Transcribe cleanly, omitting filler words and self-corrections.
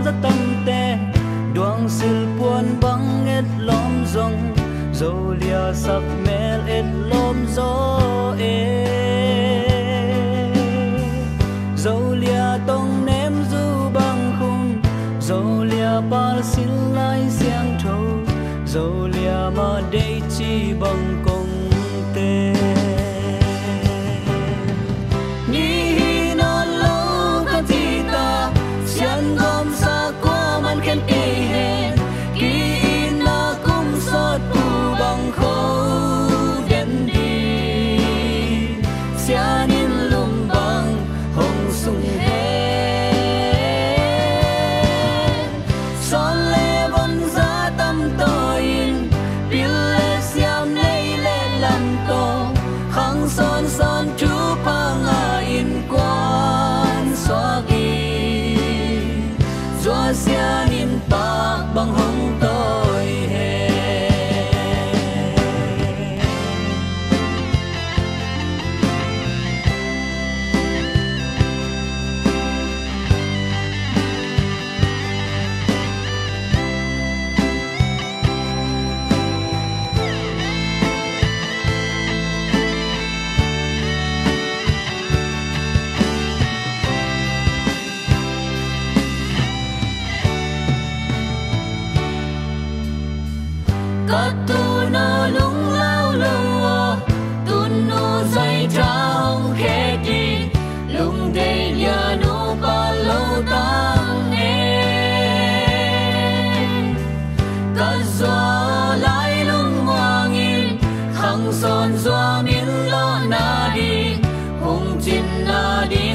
rất tâm tê đoang sil buồn băng et lom rong dầu lia sắc mel et lom gió dầu lia tông ném du băng khung dầu lia pal xin lai xiang thâu dầu lia mà đây chi bằng công tê ni nó lâu khăn gì ta xian gom sa qua man khen kê hẹn kỳ na cũng sót tu bằng khâu đen đi xian in lum bằng hồng sung hẹn son lê bon giá tâm tôi in bil lê xiam nay lê làm to khang son son chú phang a in quan xóa ghi doa xian in bạc bằng hồng tôi hè cát tu na lung lao lâu tu nu dây trao khe đi lung đây nhà nu ba lâu tang em cát gió lại lung hoàng in khang son gió min lo na đi hùng chín na đi